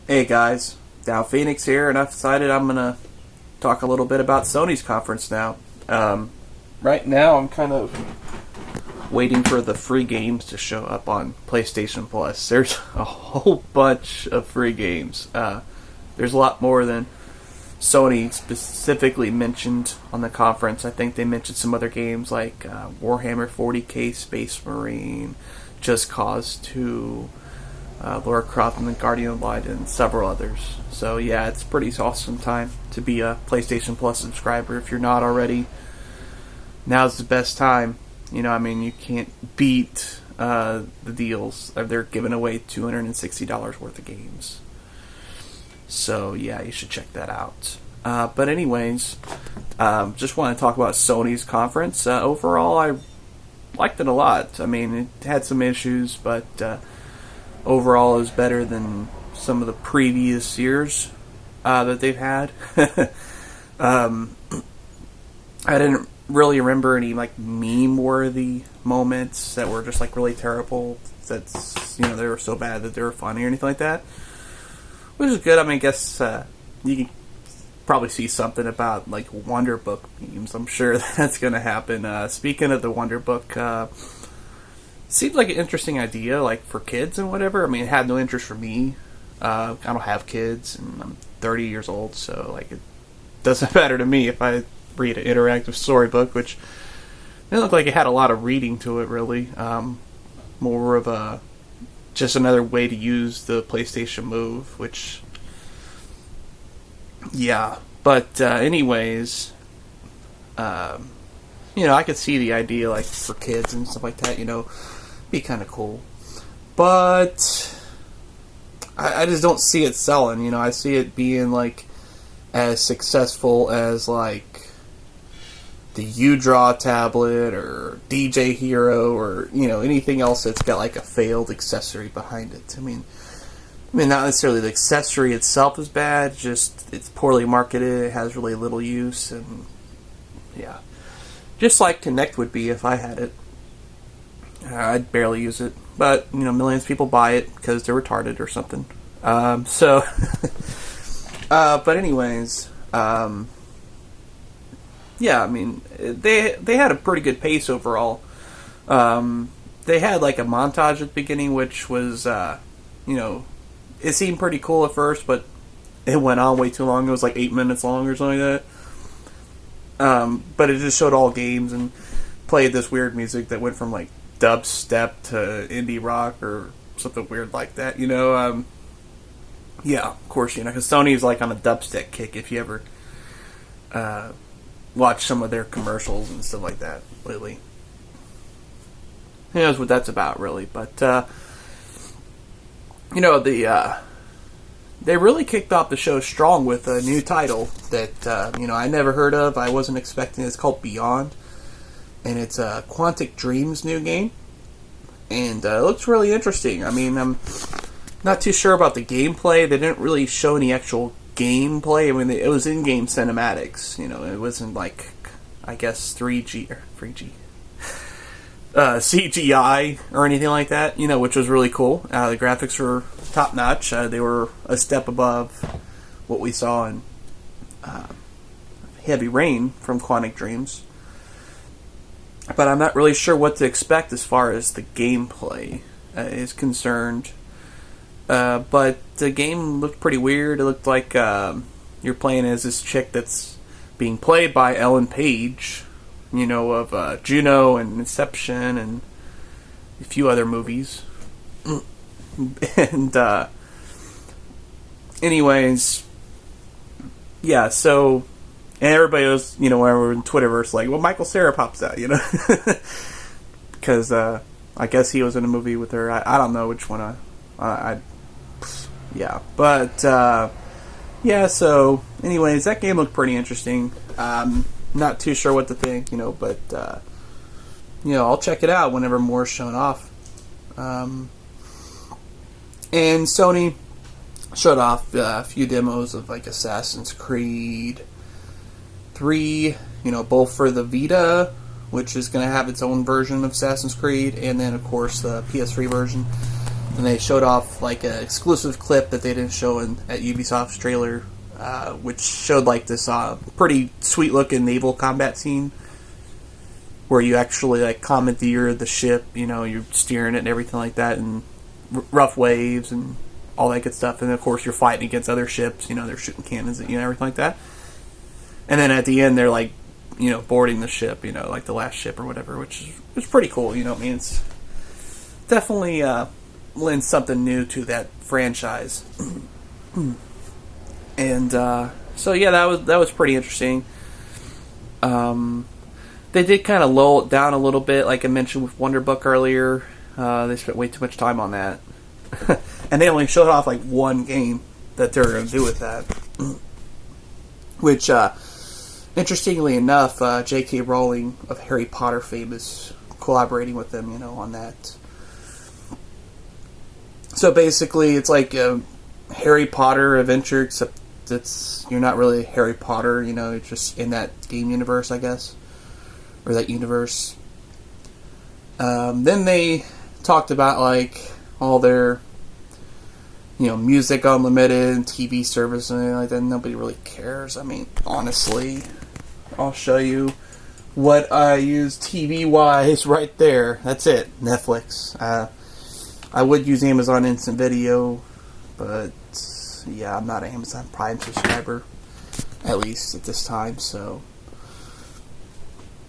Hey guys, Dow Phoenix here, and I've decided I'm gonna talk a little bit about Sony's conference now. Right now, I'm kind of waiting for the free games to show up on PlayStation Plus. There's a whole bunch of free games. There's a lot more than Sony specifically mentioned on the conference. I think they mentioned some other games like Warhammer 40k Space Marine, Just Cause 2, Lara Croft and the Guardian of Light, and several others. So yeah, it's pretty awesome time to be a PlayStation Plus subscriber. If you're not already, now's the best time. You can't beat the deals. They're giving away $260 worth of games. So yeah, you should check that out. But anyways, just want to talk about Sony's conference. Overall, I liked it a lot. It had some issues, but overall, it was better than some of the previous years that they've had. I didn't really remember any meme-worthy moments that were just really terrible. They were so bad that they were funny or anything like that, which is good. I guess you can probably see something about Wonderbook memes. I'm sure that's going to happen. Speaking of the Wonderbook, seemed like an interesting idea, for kids and whatever. It had no interest for me. I don't have kids, and I'm 30 years old, so it doesn't matter to me if I read an interactive storybook, which didn't look like it had a lot of reading to it, really. More of just another way to use the PlayStation Move, which, yeah. But anyways, I could see the idea, for kids and stuff like that, be kind of cool. But I just don't see it selling. I see it being as successful as the UDraw tablet or DJ Hero or anything else that's got a failed accessory behind it. Not necessarily the accessory itself is bad, just it's poorly marketed, it has really little use, and yeah. Just like Kinect would be if I had it. I'd barely use it, but millions of people buy it because they're retarded or something. But anyways, yeah, they had a pretty good pace overall. They had a montage at the beginning, which was it seemed pretty cool at first, but it went on way too long. It was 8 minutes long or something like that. But it just showed all games and played this weird music that went from dubstep to indie rock or something weird like that. Yeah, of course, because Sony's on a dubstep kick. If you ever watch some of their commercials and stuff like that lately, who knows what that's about, really. But they really kicked off the show strong with a new title that I never heard of. I wasn't expecting. It's called Beyond, and it's a Quantic Dream's new game, and it looks really interesting. I'm not too sure about the gameplay. They didn't really show any actual gameplay. It was in-game cinematics. It wasn't I guess 3G or 3G. CGI or anything like that, which was really cool. The graphics were top notch. They were a step above what we saw in Heavy Rain from Quantic Dreams. But I'm not really sure what to expect as far as the gameplay is concerned. But the game looked pretty weird. It looked like you're playing as this chick that's being played by Ellen Page, of Juno and Inception and a few other movies. And anyways, yeah, so, and everybody was, whenever in Twitterverse, well, Michael Cera pops out, because I guess he was in a movie with her. I don't know which one yeah, but yeah, so anyways, that game looked pretty interesting. Not too sure what to think, but I'll check it out whenever more's shown off. And Sony showed off a few demos of Assassin's Creed 3, both for the Vita, which is going to have its own version of Assassin's Creed, and then of course the PS3 version. and they showed off like an exclusive clip that they didn't show at Ubisoft's trailer, which showed like this pretty sweet looking naval combat scene where you actually like commandeer the ship, you're steering it and everything like that, and rough waves and all that good stuff. And of course you're fighting against other ships, they're shooting cannons at you and everything like that. And then at the end they're like, boarding the ship, like the last ship or whatever, which is pretty cool, It's definitely lends something new to that franchise. And so yeah, that was pretty interesting. They did kind of lull it down a little bit, like I mentioned with Wonderbook earlier. They spent way too much time on that. And they only showed off like one game that they're going to do with that. Which, interestingly enough, J.K. Rowling of Harry Potter fame is collaborating with them, on that. So basically, it's like a Harry Potter adventure, except you're not really Harry Potter, you're just in that game universe, I guess. Or that universe. Then they talked about like all their music unlimited and TV service and anything like that. Nobody really cares. I mean, honestly, I'll show you what I use TV wise right there. That's it. Netflix. I would use Amazon Instant Video, but yeah, I'm not an Amazon Prime subscriber, at least at this time, so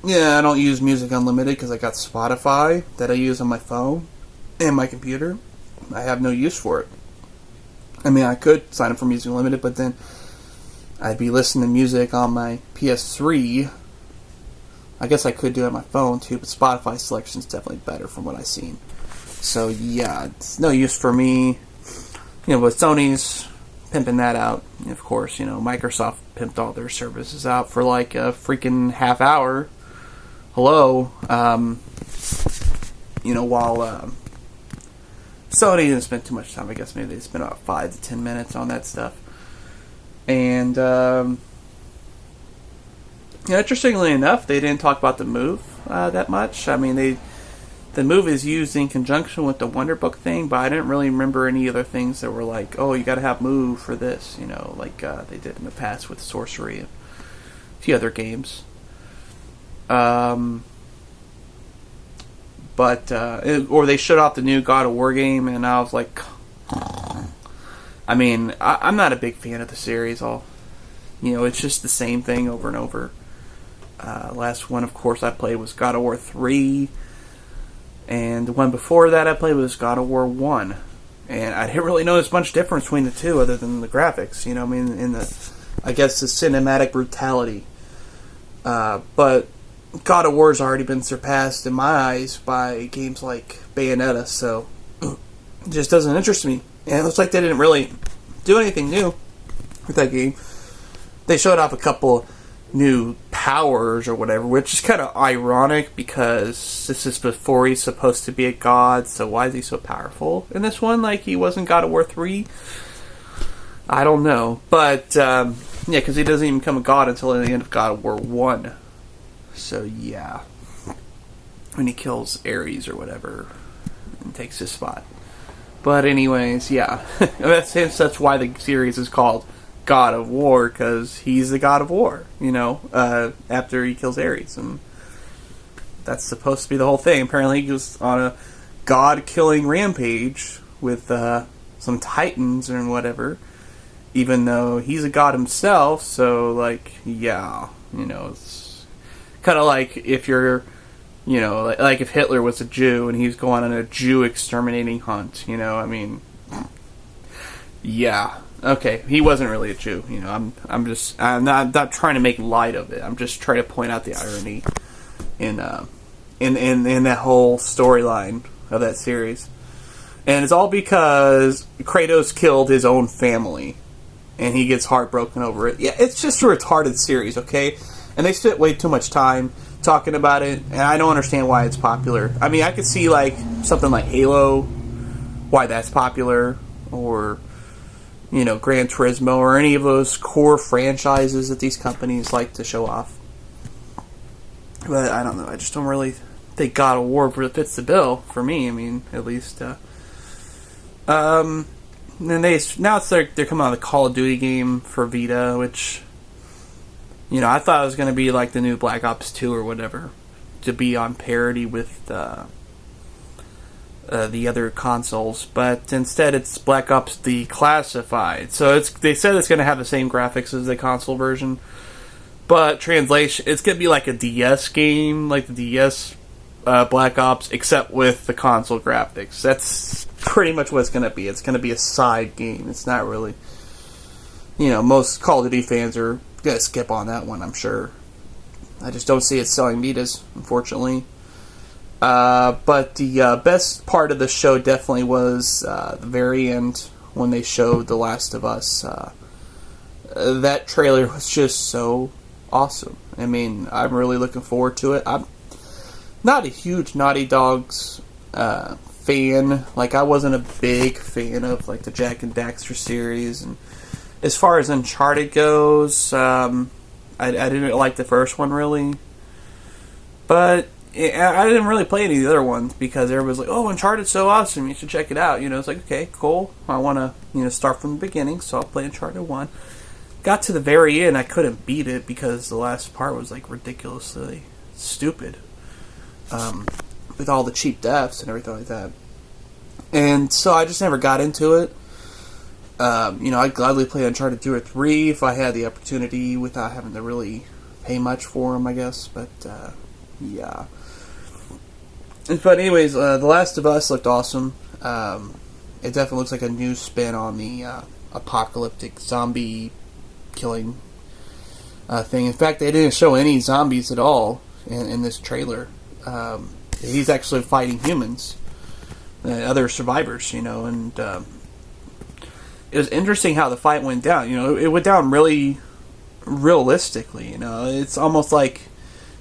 yeah, I don't use Music Unlimited because I got Spotify that I use on my phone and my computer. I have no use for it. I mean, I could sign up for Music Unlimited, but then I'd be listening to music on my PS3. I guess I could do it on my phone too, but Spotify selection is definitely better from what I've seen. So yeah, it's no use for me. But Sony's pimping that out. Of course, Microsoft pimped all their services out for like a freaking half hour. Hello, while Sony didn't spend too much time. I guess maybe they spent about 5 to 10 minutes on that stuff. And interestingly enough, they didn't talk about the Move that much. I mean, the Move is used in conjunction with the Wonderbook thing, but I didn't really remember any other things that were like, oh, you got to have Move for this, like they did in the past with Sorcery and a few other games. Or they showed off the new God of War game, and I was like, I mean, I'm not a big fan of the series. It's just the same thing over and over. Last one, of course, I played was God of War 3, and the one before that I played was God of War 1, and I didn't really notice much difference between the two other than the graphics, I guess the cinematic brutality. But God of War's already been surpassed in my eyes by games like Bayonetta, so it just doesn't interest me. And it looks like they didn't really do anything new with that game. They showed off a couple new powers or whatever, which is kind of ironic because this is before he's supposed to be a god, so why is he so powerful in this one? Like he was in God of War 3? I don't know. But, yeah, because he doesn't even become a god until the end of God of War 1. So, yeah. When he kills Ares or whatever and takes his spot. But anyways, yeah. That's why the series is called God of War, because he's the God of War, after he kills Ares. And that's supposed to be the whole thing. Apparently he goes on a god-killing rampage with some titans and whatever, even though he's a god himself. So, like, yeah, it's kind of like if you're, like if Hitler was a Jew and he's going on a Jew exterminating hunt, I mean, yeah, okay, he wasn't really a Jew, I'm not trying to make light of it. I'm just trying to point out the irony in that whole storyline of that series, and it's all because Kratos killed his own family, and he gets heartbroken over it. Yeah, it's just a retarded series, okay? And they spent way too much time talking about it, and I don't understand why it's popular. I mean, I could see, like, something like Halo, why that's popular, or, Gran Turismo, or any of those core franchises that these companies like to show off. But, I don't know, I just don't really think God of War fits the bill, for me, I mean, at least, And now they're coming out with a Call of Duty game for Vita, which, you know, I thought it was going to be like the new Black Ops 2 or whatever, to be on parity with the other consoles, but instead it's Black Ops Declassified. So they said it's going to have the same graphics as the console version, but translation, it's going to be like a DS game, like the DS Black Ops, except with the console graphics. That's pretty much what it's going to be. It's going to be a side game. It's not really, you know, most Call of Duty fans are going to skip on that one, I'm sure. I just don't see it selling Vitas, unfortunately. But the best part of the show definitely was the very end when they showed The Last of Us. That trailer was just so awesome. I mean, I'm really looking forward to it. I'm not a huge Naughty Dog's fan. Like, I wasn't a big fan of like the Jak and Daxter series. And as far as Uncharted goes, I didn't like the first one really. But I didn't really play any of the other ones because everybody's like, "Oh, Uncharted's so awesome! You should check it out." You know, it's like, okay, cool. I want to, you know, start from the beginning, so I'll play Uncharted 1. Got to the very end, I couldn't beat it because the last part was like ridiculously stupid, with all the cheap deaths and everything like that. And so I just never got into it. You know, I'd gladly play Uncharted 2 or 3 if I had the opportunity without having to really pay much for them, I guess. But yeah. But anyways, The Last of Us looked awesome. It definitely looks like a new spin on the apocalyptic zombie killing thing. In fact, they didn't show any zombies at all in this trailer. He's actually fighting humans, other survivors, you know, and it was interesting how the fight went down. You know, it went down really realistically, you know. It's almost like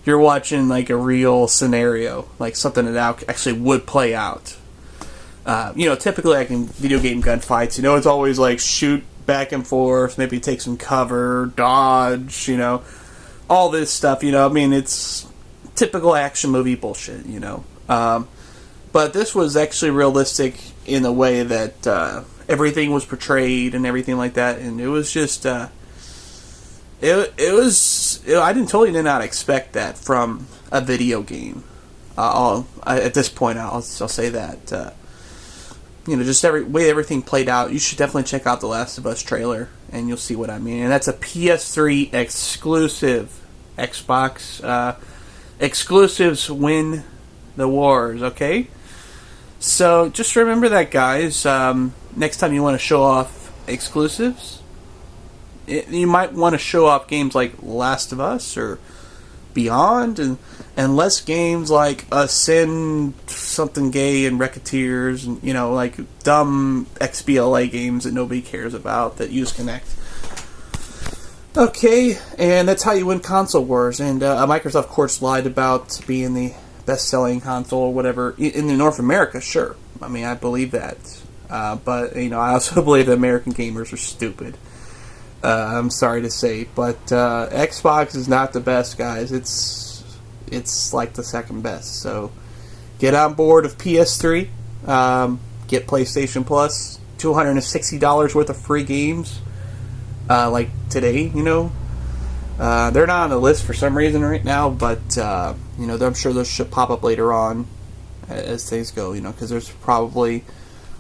you're watching like a real scenario, like something that actually would play out. You know, typically like in video game gunfights, you know, it's always like shoot back and forth, maybe take some cover, dodge, you know, all this stuff, you know. I mean, it's typical action movie bullshit, you know. But this was actually realistic in the way that everything was portrayed and everything like that, and it was just I did not expect that from a video game. At this point, I'll say that. You know, just way everything played out. You should definitely check out the Last of Us trailer, and you'll see what I mean. And that's a PS3 exclusive. Xbox exclusives win the wars, okay? So just remember that, guys. Next time you want to show off exclusives, you might want to show off games like Last of Us or Beyond, and less games like Sin, something gay, and Racketeers, and, you know, like dumb XBLA games that nobody cares about that use Kinect. Okay, and that's how you win console wars. And Microsoft, of course, lied about being the best-selling console or whatever in North America. Sure, I mean, I believe that, but you know, I also believe that American gamers are stupid. I'm sorry to say, but Xbox is not the best, guys. It's like the second best. So get on board of PS3. Get PlayStation Plus. $260 worth of free games. Like today, you know. They're not on the list for some reason right now, but you know, I'm sure those should pop up later on as things go. You know, because there's probably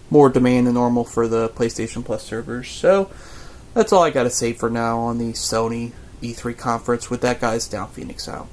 more demand than normal for the PlayStation Plus servers. So that's all I got to say for now on the Sony E3 conference. With that, guys, Down Phoenix out.